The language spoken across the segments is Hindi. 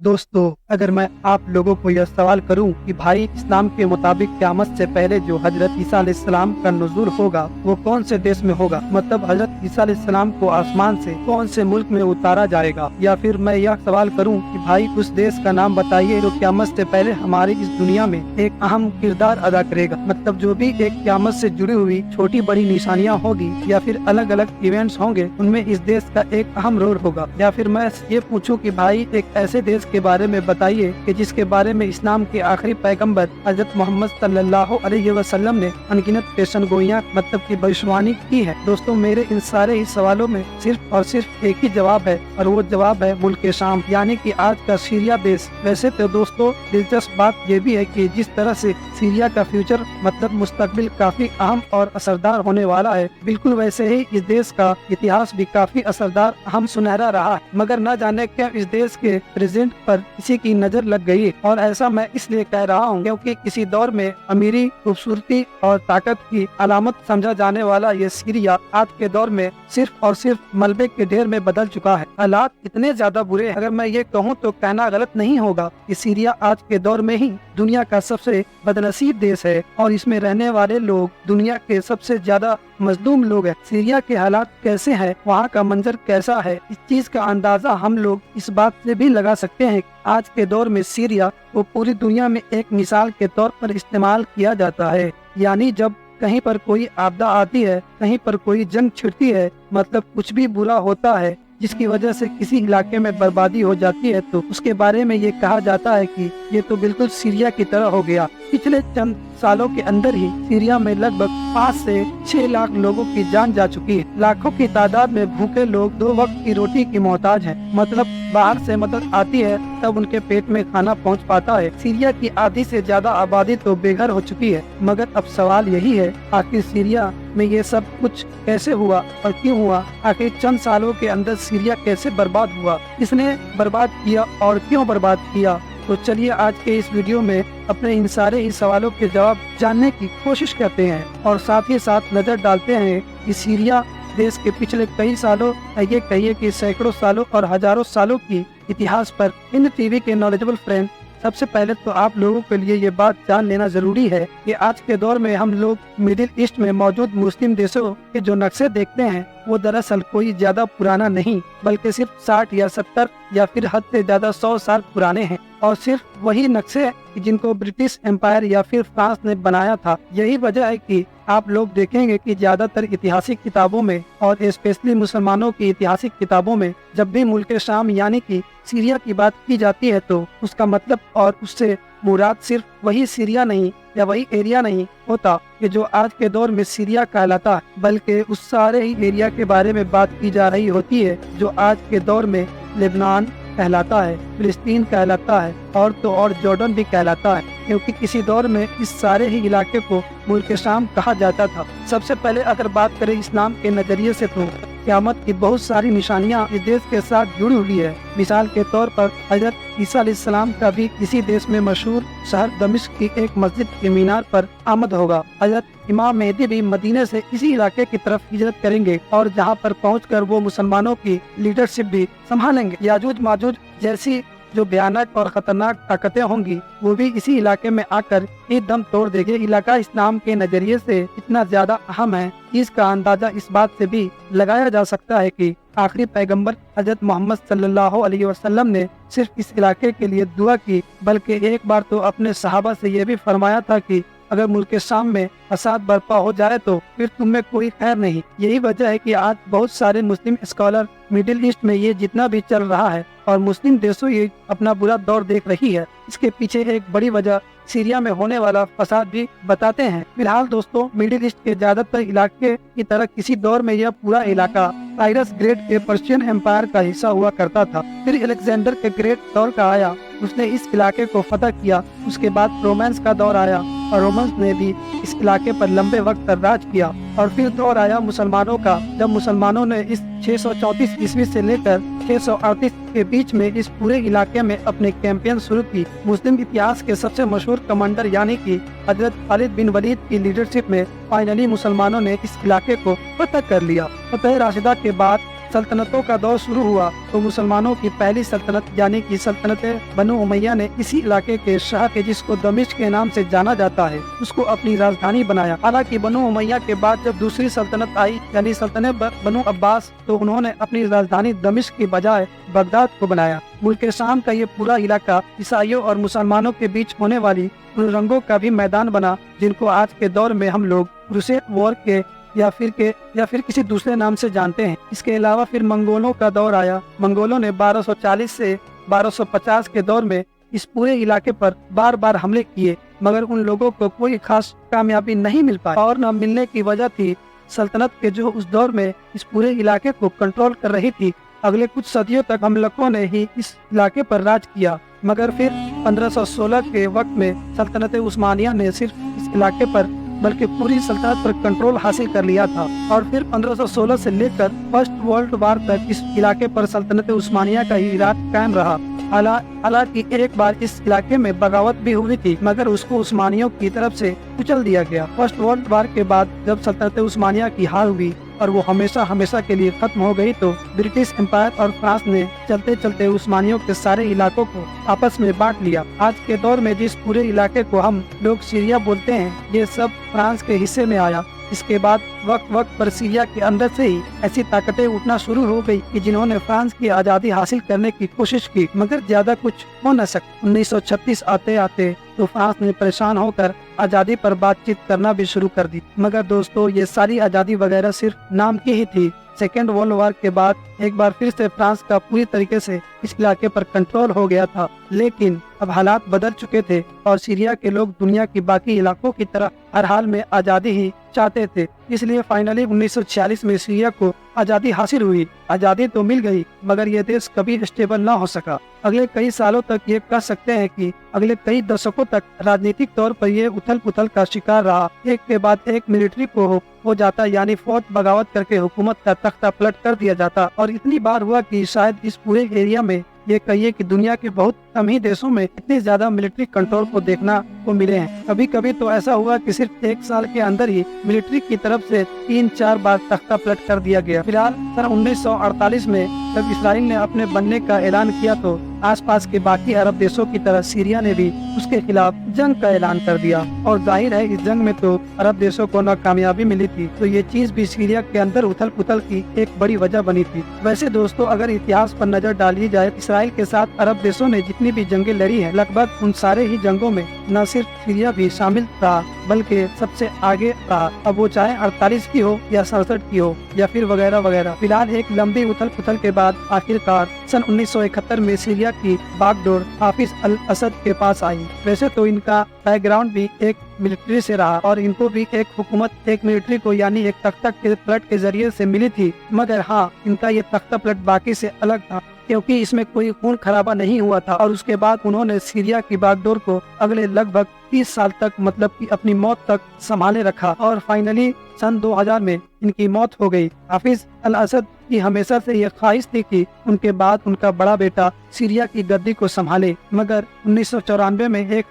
दोस्तों, अगर मैं आप लोगों को यह सवाल करूं कि भाई इस्लाम के मुताबिक क़यामत से पहले जो हजरत ईसा अलैहिस्सलाम का नुज़ूल होगा वो कौन से देश में होगा, मतलब हजरत ईसा अलैहिस्सलाम को आसमान से कौन से मुल्क में उतारा जाएगा, या फिर मैं यह सवाल करूं कि भाई उस देश का नाम बताइए जो क़यामत से पहले हमारी इस दुनिया में एक अहम किरदार अदा करेगा। मतलब जो भी एक क़यामत से जुड़ी हुई छोटी बड़ी निशानियाँ होगी या फिर अलग अलग इवेंट्स होंगे उनमें इस देश का एक अहम रोल होगा। या फिर मैं ये पूछूं कि भाई एक ऐसे देश के बारे में बताइए कि जिसके बारे में इस्लाम के आखिरी पैगंबर हजरत मोहम्मद सल्लल्लाहु अलैहि वसल्लम ने अनगिनत पेशनगोइयां मतलब की भविष्यवाणी की है। दोस्तों, मेरे इन सारे ही सवालों में सिर्फ और सिर्फ एक ही जवाब है और वो जवाब है मुल्क शाम, यानी कि आज का सीरिया देश। वैसे तो दोस्तों दिलचस्प बात ये भी है कि जिस तरह से सीरिया का फ्यूचर मतलब मुस्तकबिल काफी अहम और असरदार होने वाला है, बिल्कुल वैसे ही इस देश का इतिहास भी काफी असरदार अहम सुनहरा रहा है। मगर न जाने क्या इस देश के प्रेजेंट पर किसी की नजर लग गई, और ऐसा मैं इसलिए कह रहा हूँ क्योंकि किसी दौर में अमीरी, खूबसूरती और ताकत की अलामत समझा जाने वाला ये सीरिया आज के दौर में सिर्फ और सिर्फ मलबे के ढेर में बदल चुका है। हालात इतने ज्यादा बुरे, अगर मैं ये कहूँ तो कहना गलत नहीं होगा कि सीरिया आज के दौर में ही दुनिया का सबसे बदनसीब देश है और इसमें रहने वाले लोग दुनिया के सबसे ज्यादा मजलूम लोग हैं। सीरिया के हालात कैसे हैं, वहाँ का मंजर कैसा है, इस चीज का अंदाजा हम लोग इस बात से भी लगा सकते हैं। आज के दौर में सीरिया को पूरी दुनिया में एक मिसाल के तौर पर इस्तेमाल किया जाता है। यानी जब कहीं पर कोई आपदा आती है, कहीं पर कोई जंग छिड़ती है, मतलब कुछ भी बुरा होता है जिसकी वजह से किसी इलाके में बर्बादी हो जाती है, तो उसके बारे में ये कहा जाता है कि ये तो बिल्कुल सीरिया की तरह हो गया। पिछले चंद सालों के अंदर ही सीरिया में लगभग 5 से 6 लाख लोगों की जान जा चुकी है। लाखों की तादाद में भूखे लोग 2 वक्त की रोटी की मोहताज हैं। मतलब बाहर से मदद आती है तब उनके पेट में खाना पहुंच पाता है। सीरिया की आधी से ज्यादा आबादी तो बेघर हो चुकी है। मगर अब सवाल यही है, आखिर सीरिया में ये सब कुछ कैसे हुआ और क्यों हुआ? आखिर चंद सालों के अंदर सीरिया कैसे बर्बाद हुआ, किसने बर्बाद किया और क्यों बर्बाद किया? तो चलिए आज के इस वीडियो में अपने इन सारे ही सवालों के जवाब जानने की कोशिश करते हैं और साथ ही साथ नजर डालते हैं कि सीरिया देश के पिछले कई सालों, ये कहिए कि सैकड़ों सालों और हजारों सालों की इतिहास पर। इन टीवी के नॉलेजेबल फ्रेंड, सबसे पहले तो आप लोगों के लिए ये बात जान लेना जरूरी है कि आज के दौर में हम लोग मिडिल ईस्ट में मौजूद मुस्लिम देशों के जो नक्शे देखते हैं वो दरअसल कोई ज्यादा पुराना नहीं, बल्कि सिर्फ 60 या 70 या फिर हद से ज्यादा 100 साल पुराने हैं। और सिर्फ वही नक्शे जिनको ब्रिटिश एम्पायर या फिर फ्रांस ने बनाया था। यही वजह है कि आप लोग देखेंगे कि ज्यादातर ऐतिहासिक किताबों में और स्पेशली मुसलमानों की ऐतिहासिक किताबों में जब भी मुल्क शाम यानी कि सीरिया की बात की जाती है तो उसका मतलब और उससे मुराद सिर्फ वही सीरिया नहीं या वही एरिया नहीं होता कि जो आज के दौर में सीरिया कहलाता है, बल्कि उस सारे ही एरिया के बारे में बात की जा रही होती है जो आज के दौर में लेबनान कहलाता है, फिलिस्तीन कहलाता है और तो और जॉर्डन भी कहलाता है, क्योंकि किसी दौर में इस सारे ही इलाके को मुल्क शाम कहा जाता था। सबसे पहले अगर बात करें इस्लाम के नजरिए से तो क़यामत की बहुत सारी निशानियां इस देश के साथ जुड़ी हुई है। मिसाल के तौर पर हजरत ईसा अलैहिस्सलाम का भी इसी देश में मशहूर शहर दमिश्क की एक मस्जिद के मीनार पर आमद होगा। हजरत इमाम मेहदी भी मदीने से इसी इलाके की तरफ हिजरत करेंगे और जहां पर पहुंचकर वो मुसलमानों की लीडरशिप भी संभालेंगे। याजूज माजूज जैसी जो भयानक और खतरनाक ताकतें होंगी वो भी इसी इलाके में आकर एक दम तोड़ देंगे। इलाका इस्लाम के नजरिए से इतना ज्यादा अहम है, इसका अंदाजा इस बात से भी लगाया जा सकता है कि आखिरी पैगंबर हजरत मोहम्मद सल्लल्लाहु अलैहि वसल्लम ने सिर्फ इस इलाके के लिए दुआ की, बल्कि एक बार तो अपने सहाबा से ये भी फरमाया था कि अगर मुल्क शाम में फसाद बर्पा हो जाए तो फिर तुम में कोई खैर नहीं। यही वजह है कि आज बहुत सारे मुस्लिम स्कॉलर मिडिल ईस्ट में ये जितना भी चल रहा है और मुस्लिम देशों ये अपना बुरा दौर देख रही है, इसके पीछे एक बड़ी वजह सीरिया में होने वाला फसाद भी बताते हैं। फिलहाल दोस्तों मिडिल ईस्ट के ज्यादातर इलाके की तरह किसी दौर में यह पूरा इलाका साइरस ग्रेट के पर्शियन एम्पायर का हिस्सा हुआ करता था। फिर अलेक्जेंडर के ग्रेट दौर का आया, उसने इस इलाके को फतह किया। उसके बाद रोमांस का दौर आया और रोमन्स ने भी इस इलाके पर लंबे वक्त तक राज किया। और फिर दौर आया मुसलमानों का, जब मुसलमानों ने इस 634 ईस्वी से लेकर 638 के बीच में इस पूरे इलाके में अपने कैंपेन शुरू की। मुस्लिम इतिहास के सबसे मशहूर कमांडर यानी कि हजरत खालिद बिन वलीद की लीडरशिप में फाइनली मुसलमानों ने इस इलाके को फतह कर लिया। फतह राशिदा के बाद सल्तनतों का दौर शुरू हुआ तो मुसलमानों की पहली सल्तनत यानी कि सल्तनत बनु उमैया ने इसी इलाके के शहर के जिसको दमिश्क के नाम से जाना जाता है उसको अपनी राजधानी बनाया। हालांकि बनु उमैया के बाद जब दूसरी सल्तनत आई यानी सल्तनत बनु अब्बास तो उन्होंने अपनी राजधानी दमिश्क की बजाय बगदाद को बनाया। मुल्क शाम का ये पूरा इलाका ईसाइयों और मुसलमानों के बीच होने वाली उन रंगों का भी मैदान बना जिनको आज के दौर में हम लोग क्रूसेड वॉर के या फिर किसी दूसरे नाम से जानते हैं। इसके अलावा फिर मंगोलों का दौर आया। मंगोलों ने 1240 से 1250 के दौर में इस पूरे इलाके पर बार बार हमले किए मगर उन लोगों को कोई खास कामयाबी नहीं मिल पाई और न मिलने की वजह थी सल्तनत के जो उस दौर में इस पूरे इलाके को कंट्रोल कर रही थी। अगले कुछ सदियों तक हमलकों ने ही इस इलाके पर राज किया मगर फिर 1516 के वक्त में सल्तनत उस्मानिया ने सिर्फ इस इलाके पर बल्कि पूरी सल्तनत पर कंट्रोल हासिल कर लिया था और फिर 1516 से लेकर फर्स्ट वर्ल्ड वार तक इस इलाके पर सल्तनत उस्मानिया का ही राज कायम रहा। हालांकि एक बार इस इलाके में बगावत भी हुई थी मगर उसको उस्मानियों की तरफ से कुचल दिया गया। फर्स्ट वर्ल्ड वार के बाद जब सल्तनत उस्मानिया की हार हुई और वो हमेशा के लिए खत्म हो गई तो ब्रिटिश एम्पायर और फ्रांस ने चलते चलते उस्मानियों के सारे इलाकों को आपस में बांट लिया। आज के दौर में जिस पूरे इलाके को हम लोग सीरिया बोलते हैं ये सब फ्रांस के हिस्से में आया। इसके बाद वक्त पर सीरिया के अंदर से ही ऐसी ताकतें उठना शुरू हो गई कि जिन्होंने फ्रांस की आज़ादी हासिल करने की कोशिश की मगर ज्यादा कुछ हो न सका। 1936 आते आते तो फ्रांस ने परेशान होकर आज़ादी पर बातचीत करना भी शुरू कर दी मगर दोस्तों ये सारी आज़ादी वगैरह सिर्फ नाम की ही थी। सेकेंड वर्ल्ड वार के बाद एक बार फिर से फ्रांस का पूरी तरीके से इस इलाके पर कंट्रोल हो गया था लेकिन अब हालात बदल चुके थे और सीरिया के लोग दुनिया की बाकी इलाकों की तरह हर हाल में आज़ादी ही चाहते थे। इसलिए फाइनली 1946 में सीरिया को आज़ादी हासिल हुई। आज़ादी तो मिल गई मगर ये देश कभी स्टेबल ना हो सका। अगले कई सालों तक ये कह सकते हैं कि अगले कई दशकों तक राजनीतिक तौर पर ये उथल पुथल का शिकार रहा। एक के बाद एक मिलिट्री को हो जाता यानी फौज बगावत करके हुकूमत का तख्ता पलट कर दिया जाता और इतनी बार हुआ कि शायद इस पूरे एरिया में ये कहिए कि दुनिया के बहुत कम ही देशों में इतने ज्यादा मिलिट्री कंट्रोल को देखना को मिले हैं। कभी कभी तो ऐसा हुआ कि सिर्फ एक साल के अंदर ही मिलिट्री की तरफ से 3-4 बार तख्ता पलट कर दिया गया। फिलहाल सन 1948 में जब इसराइल ने अपने बनने का ऐलान किया तो आसपास के बाकी अरब देशों की तरह सीरिया ने भी उसके खिलाफ जंग का ऐलान कर दिया और जाहिर है इस जंग में तो अरब देशों को नाकामयाबी मिली थी तो ये चीज भी सीरिया के अंदर उथल पुथल की एक बड़ी वजह बनी थी। वैसे दोस्तों अगर इतिहास पर नजर डाली जाए इसराइल के साथ अरब देशों ने जितनी भी जंगें लड़ी है लगभग उन सारे ही जंगों में न सिर्फ सीरिया भी शामिल रहा बल्कि सबसे आगे रहा। अब वो चाहे 48 की हो या 67 की हो या फिर वगैरह वगैरह। फिलहाल एक लंबी उथल पुथल के बाद आखिरकार सन 1971 में सीरिया की बागडोर हाफिज अल असद के पास आई। वैसे तो इनका बैकग्राउंड भी एक मिलिट्री से रहा और इनको भी एक हुकूमत एक मिलिट्री को यानी एक तख्ता के पलट के जरिए से मिली थी मगर हाँ इनका ये तख्ता पलट बाकी से अलग था क्योंकि इसमें कोई खून खराबा नहीं हुआ था और उसके बाद उन्होंने सीरिया की बागडोर को अगले लगभग 30 साल तक मतलब कि अपनी मौत तक संभाले रखा और फाइनली सन 2000 में इनकी मौत हो गई। हाफिज अल असद की हमेशा से यह ख्वाहिश थी कि उनके बाद उनका बड़ा बेटा सीरिया की गद्दी को संभाले मगर 1994 में एक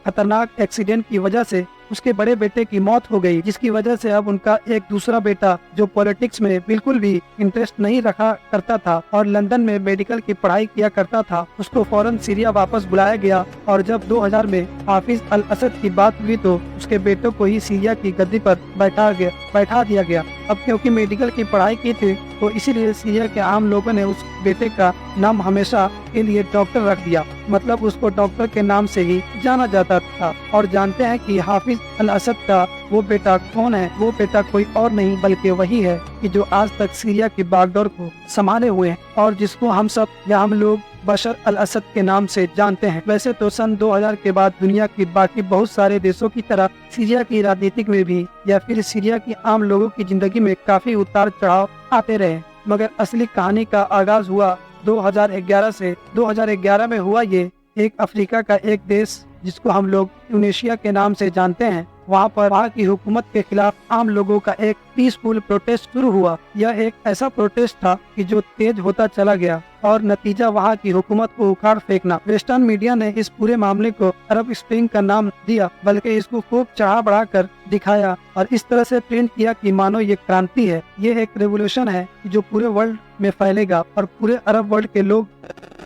खतरनाक एक्सीडेंट की वजह से उसके बड़े बेटे की मौत हो गई जिसकी वजह से अब उनका एक दूसरा बेटा जो पॉलिटिक्स में बिल्कुल भी इंटरेस्ट नहीं रखा करता था और लंदन में मेडिकल की पढ़ाई किया करता था उसको फौरन सीरिया वापस बुलाया गया और जब 2000 में हाफिज अल असद की बात हुई तो उसके बेटों को ही सीरिया की गद्दी पर बैठा दिया गया। अब क्योंकि मेडिकल की पढ़ाई की थी तो इसीलिए सीरिया के आम लोगों ने उस बेटे का नाम हमेशा के लिए डॉक्टर रख दिया मतलब उसको डॉक्टर के नाम से ही जाना जाता था। और जानते हैं कि हाफिज अल असद का वो बेटा कौन है? वो बेटा कोई और नहीं बल्कि वही है कि जो आज तक सीरिया की बागडोर को संभाले हुए हैं और जिसको हम सब या हम लोग बशर अल असद के नाम से जानते हैं। वैसे तो सन 2000 के बाद दुनिया की बाकी बहुत सारे देशों की तरह सीरिया की राजनीतिक में भी या फिर सीरिया की आम लोगों की जिंदगी में काफी उतार चढ़ाव आते रहे मगर असली कहानी का आगाज हुआ 2011 से। 2011 में हुआ ये एक अफ्रीका का एक देश जिसको हम लोग ट्यूनीशिया के नाम से जानते हैं। वहाँ की हुकूमत के खिलाफ आम लोगों का एक पीसफुल प्रोटेस्ट शुरू हुआ। यह एक ऐसा प्रोटेस्ट था कि जो तेज होता चला गया और नतीजा वहाँ की हुकूमत को उखाड़ फेंकना। वेस्टर्न मीडिया ने इस पूरे मामले को अरब स्प्रिंग का नाम दिया, बल्कि इसको खूब चढ़ा बढ़ा कर दिखाया और इस तरह से प्रिंट किया कि मानो ये क्रांति है, ये एक रेवोल्यूशन है जो पूरे वर्ल्ड में फैलेगा और पूरे अरब वर्ल्ड के लोग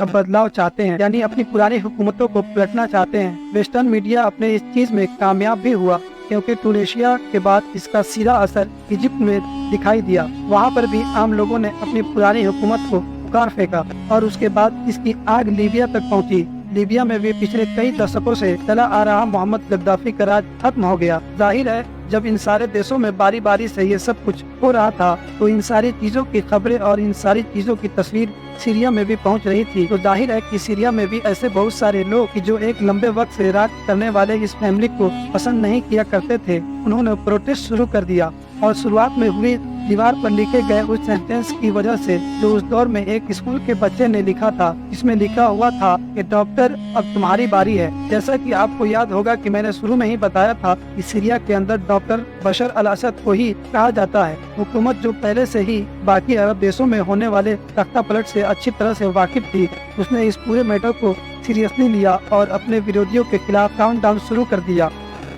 अब बदलाव चाहते हैं, यानी अपनी पुरानी हुकूमतों को पलटना चाहते हैं। वेस्टर्न मीडिया अपने इस चीज में कामयाब भी हुआ, क्योंकि टूनेशिया के बाद इसका सीधा असर इजिप्ट में दिखाई दिया। वहाँ पर भी आम लोगों ने अपनी पुरानी हुकूमत को उखाड़ फेंका और उसके बाद इसकी आग लीबिया तक पहुँची। लीबिया में भी पिछले कई दशकों से चला आ रहा मोहम्मद गद्दाफी का राज खत्म हो गया। जाहिर है जब इन सारे देशों में बारी बारी से ये सब कुछ हो रहा था, तो इन सारी चीजों की खबरें और इन सारी चीजों की तस्वीर सीरिया में भी पहुंच रही थी। तो जाहिर है कि सीरिया में भी ऐसे बहुत सारे लोग कि जो एक लंबे वक्त से राज करने वाले इस फैमिली को पसंद नहीं किया करते थे, उन्होंने प्रोटेस्ट शुरू कर दिया। और शुरुआत में हुई दीवार पर लिखे गए उस सेंटेंस की वजह से जो उस दौर में एक स्कूल के बच्चे ने लिखा था, इसमें लिखा हुआ था कि डॉक्टर अब तुम्हारी बारी है। जैसा कि आपको याद होगा कि मैंने शुरू में ही बताया था कि सीरिया के अंदर डॉक्टर बशर अल असद को ही कहा जाता है। हुकूमत जो पहले से ही बाकी अरब देशों में होने वाले तख्ता पलट से अच्छी तरह से वाकिफ थी, उसने इस पूरे मैटर को सीरियसली लिया और अपने विरोधियों के खिलाफ काउंटडाउन शुरू कर दिया।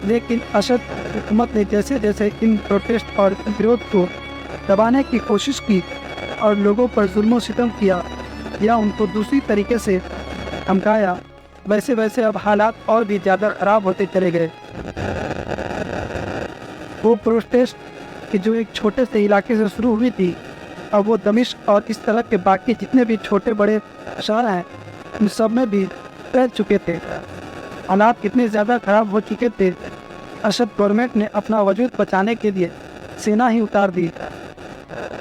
लेकिन असद हुकूमत ने जैसे जैसे इन प्रोटेस्ट और विरोध को दबाने की कोशिश की और लोगों पर जुल्म सितम किया या उनको दूसरी तरीके से धमकाया, वैसे वैसे अब हालात और भी ज़्यादा खराब होते चले गए। वो प्रोटेस्ट कि जो एक छोटे से इलाके से शुरू हुई थी, अब वो दमिश्क और इस तरह के बाकी जितने भी छोटे बड़े शहर हैं, उन सब में भी फैल चुके थे। हालात कितने ज़्यादा खराब हो चुके थे, असद गवर्नमेंट ने अपना वजूद बचाने के लिए सेना ही उतार दी।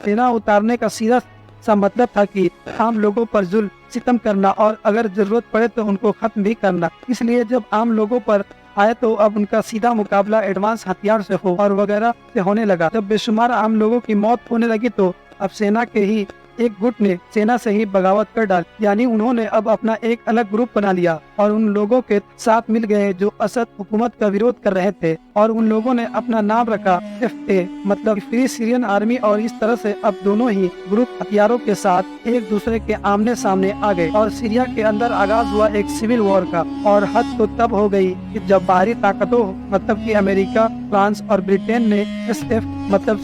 सेना उतारने का सीधा सा मतलब था कि आम लोगों पर जुल्म सितम करना और अगर जरूरत पड़े तो उनको खत्म भी करना। इसलिए जब आम लोगों पर आए तो अब उनका सीधा मुकाबला एडवांस हथियार से हो और वगैरह से होने लगा। जब बेशुमार आम लोगों की मौत होने लगी तो अब सेना के ही एक गुट ने सेना से ही बगावत कर डाली, यानी उन्होंने अब अपना एक अलग ग्रुप बना लिया और उन लोगों के साथ मिल गए जो असद हुकूमत का विरोध कर रहे थे। और उन लोगों ने अपना नाम रखा FA, मतलब फ्री सीरियन आर्मी। और इस तरह से अब दोनों ही ग्रुप हथियारों के साथ एक दूसरे के आमने सामने आ गए और सीरिया के अंदर आगाज हुआ एक सिविल वॉर का। और हद तो तब हो गई कि जब बाहरी ताकतों मतलब कि अमेरिका, फ्रांस और ब्रिटेन ने SF मतलब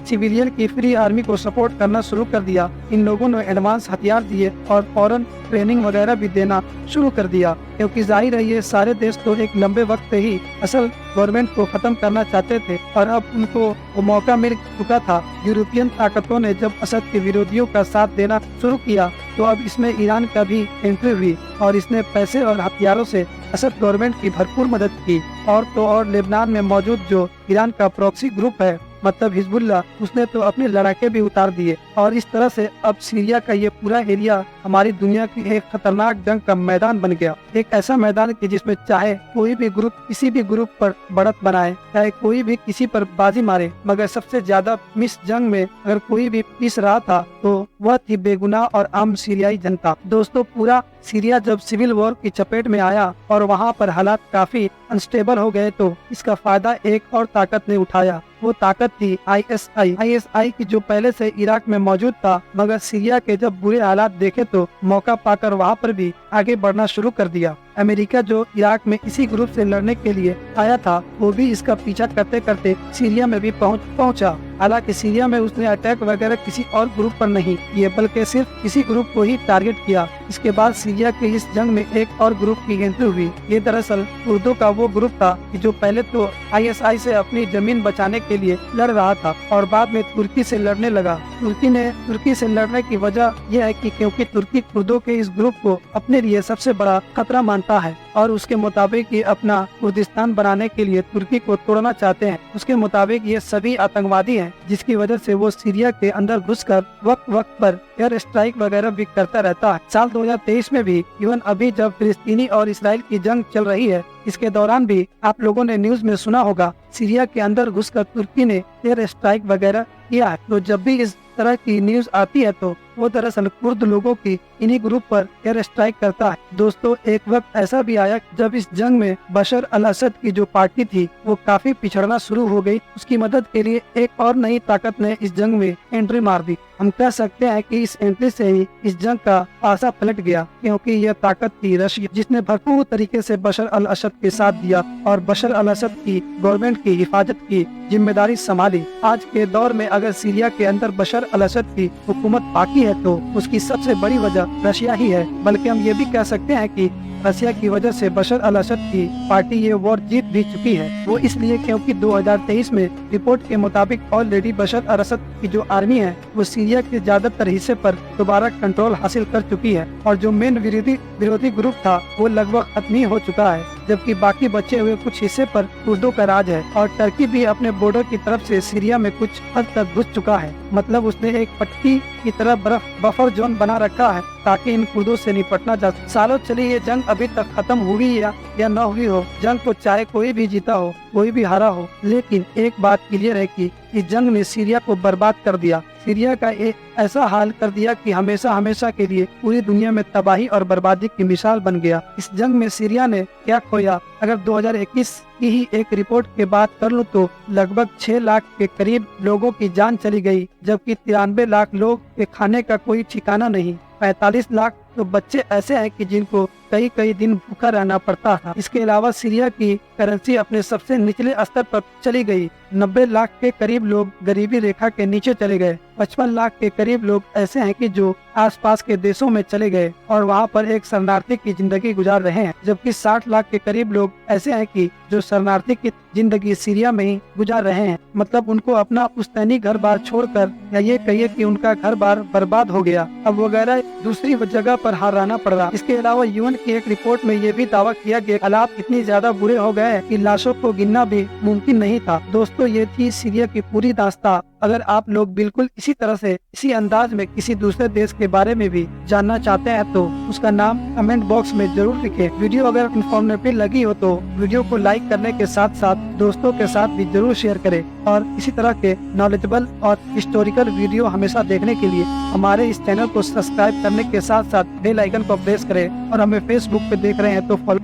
सिविलियन की फ्री आर्मी को सपोर्ट करना शुरू कर दिया। इन लोगों ने एडवांस हथियार दिए और फौरन ट्रेनिंग वगैरह भी देना शुरू कर दिया, क्योंकि जाहिर है ये सारे देश तो एक लंबे वक्त से ही असल गवर्नमेंट को खत्म करना चाहते थे और अब उनको वो मौका मिल चुका था। यूरोपियन ताकतों ने जब असद के विरोधियों का साथ देना शुरू किया तो अब इसमें ईरान का भी एंट्री हुई और इसने पैसे और हथियारों से असद गवर्नमेंट की भरपूर मदद की। और तो और लेबनान में मौजूद जो ईरान का प्रॉक्सी ग्रुप है मतलब हिजबुल्लाह, उसने तो अपने लड़ाके भी उतार दिए। और इस तरह से अब सीरिया का ये पूरा एरिया हमारी दुनिया की एक खतरनाक जंग का मैदान बन गया। एक ऐसा मैदान कि जिसमें चाहे कोई भी ग्रुप किसी भी ग्रुप पर बढ़त बनाए, चाहे कोई भी किसी पर बाजी मारे, मगर सबसे ज्यादा इस जंग में अगर कोई भी पीस रहा था तो वह थी बेगुनाह और आम सीरियाई जनता। दोस्तों, पूरा सीरिया जब सिविल वॉर की चपेट में आया और वहाँ पर हालात काफी अनस्टेबल हो गए तो इसका फायदा एक और ताकत ने उठाया। वो ताकत थी ISI की, जो पहले से इराक में मौजूद था, मगर सीरिया के जब बुरे हालात देखे तो मौका पाकर वहाँ पर भी आगे बढ़ना शुरू कर दिया। अमेरिका जो इराक में इसी ग्रुप से लड़ने के लिए आया था, वो भी इसका पीछा करते करते सीरिया में भी पहुंचा। हालांकि सीरिया में उसने अटैक वगैरह किसी और ग्रुप पर नहीं किए, बल्कि सिर्फ किसी ग्रुप को ही टारगेट किया। इसके बाद सीरिया के इस जंग में एक और ग्रुप की एंट्री हुई। ये दरअसल कुर्दों का वो ग्रुप था कि जो पहले तो ISI से अपनी जमीन बचाने के लिए लड़ रहा था और बाद में तुर्की से लड़ने लगा। तुर्की से लड़ने की वजह यह है कि क्योंकि तुर्की कुर्दों के इस ग्रुप को अपने लिए सबसे बड़ा खतरा मानता है और उसके मुताबिक ये अपना कुर्दिस्तान बनाने के लिए तुर्की को तोड़ना चाहते हैं। उसके मुताबिक ये सभी आतंकवादी हैं, जिसकी वजह से वो सीरिया के अंदर घुसकर वक्त वक्त पर एयर स्ट्राइक वगैरह भी करता रहता है। साल 2023 में भी इवन अभी जब फिलिस्तीनी और इसराइल की जंग चल रही है इसके दौरान भी आप लोगों ने न्यूज में सुना होगा, सीरिया के अंदर घुसकर तुर्की ने एयर स्ट्राइक वगैरह किया है। तो जब भी इस तरह की न्यूज आती है तो वो दरअसल कुर्द लोगों की इन्हीं ग्रुप पर एयर स्ट्राइक करता है। दोस्तों, एक वक्त ऐसा भी आया जब इस जंग में बशर अल असद की जो पार्टी थी वो काफी पिछड़ना शुरू हो गई। उसकी मदद के लिए एक और नई ताकत ने इस जंग में एंट्री मार दी। हम कह सकते हैं कि इस एंट्री से ही इस जंग का पासा पलट गया, क्योंकि यह ताकत थी रशिया, जिसने भरपूर तरीके से बशर अल असद के साथ दिया और बशर अल असद की गवर्नमेंट की हिफाजत की जिम्मेदारी संभाली। आज के दौर में अगर सीरिया के अंदर बशर अल असद की हुकूमत बाकी है तो उसकी सबसे बड़ी वजह रशिया ही है। बल्कि हम ये भी कह सकते हैं कि रशिया की वजह से बशर अल असद की पार्टी ये वॉर जीत भी चुकी है। वो इसलिए क्योंकि 2023 में रिपोर्ट के मुताबिक ऑलरेडी बशर अल असद की जो आर्मी है वो सीरिया के ज्यादातर हिस्से पर दोबारा कंट्रोल हासिल कर चुकी है और जो मेन विरोधी ग्रुप था वो लगभग खत्म ही हो चुका है, जबकि बाकी बचे हुए कुछ हिस्से पर कुर्दों का राज है। और टर्की भी अपने बॉर्डर की तरफ से सीरिया में कुछ हद तक घुस चुका है। मतलब उसने एक पट्टी की तरह बफर जोन बना रखा है ताकि इन कुर्दों से निपटना जा सके। सालों चली ये जंग अभी तक खत्म हुई या न हुई हो, जंग को चाहे कोई भी जीता हो कोई भी हारा हो, लेकिन एक बात क्लियर है कि इस जंग ने सीरिया को बर्बाद कर दिया। सीरिया का एक ऐसा हाल कर दिया कि हमेशा हमेशा के लिए पूरी दुनिया में तबाही और बर्बादी की मिसाल बन गया। इस जंग में सीरिया ने क्या खोया, अगर 2021 की ही एक रिपोर्ट के बात कर लूं तो लगभग 6 लाख के करीब लोगों की जान चली गई, जबकि 93 लाख लोग के खाने का कोई ठिकाना नहीं। 45 लाख तो बच्चे ऐसे हैं कि जिनको कई कई दिन भूखा रहना पड़ता था। इसके अलावा सीरिया की करेंसी अपने सबसे निचले स्तर पर चली गई। 90 लाख के करीब लोग गरीबी रेखा के नीचे चले गए। 55 लाख के करीब लोग ऐसे हैं कि जो आसपास के देशों में चले गए और वहां पर एक शरणार्थी की जिंदगी गुजार रहे हैं, जबकि 60 लाख के करीब लोग ऐसे हैं कि जो शरणार्थी की जिंदगी सीरिया में ही गुजार रहे हैं। मतलब उनको अपना पुश्तैनी घर बार छोड़कर, या ये कहिए कि उनका घर बार बर्बाद हो गया, अब वगैरह दूसरी जगह पर हाराना पड़ रहा। इसके अलावा यूएन की एक रिपोर्ट में ये भी दावा किया गया हालात इतनी ज्यादा बुरे हो गए कि लाशों को गिनना भी मुमकिन नहीं था। दोस्तों, ये थी सीरिया की पूरी दास्तां। अगर आप लोग बिल्कुल इसी तरह से इसी अंदाज में किसी दूसरे देश के बारे में भी जानना चाहते हैं तो उसका नाम कमेंट बॉक्स में जरूर लिखें। वीडियो अगर इन्फॉर्मेटिव लगी हो तो वीडियो को लाइक करने के साथ साथ दोस्तों के साथ भी जरूर शेयर करें और इसी तरह के नॉलेजेबल और हिस्टोरिकल वीडियो हमेशा देखने के लिए हमारे इस चैनल को सब्सक्राइब करने के साथ साथ बेल आइकन को प्रेस करें और हमें फेसबुक पे देख रहे हैं तो फॉलो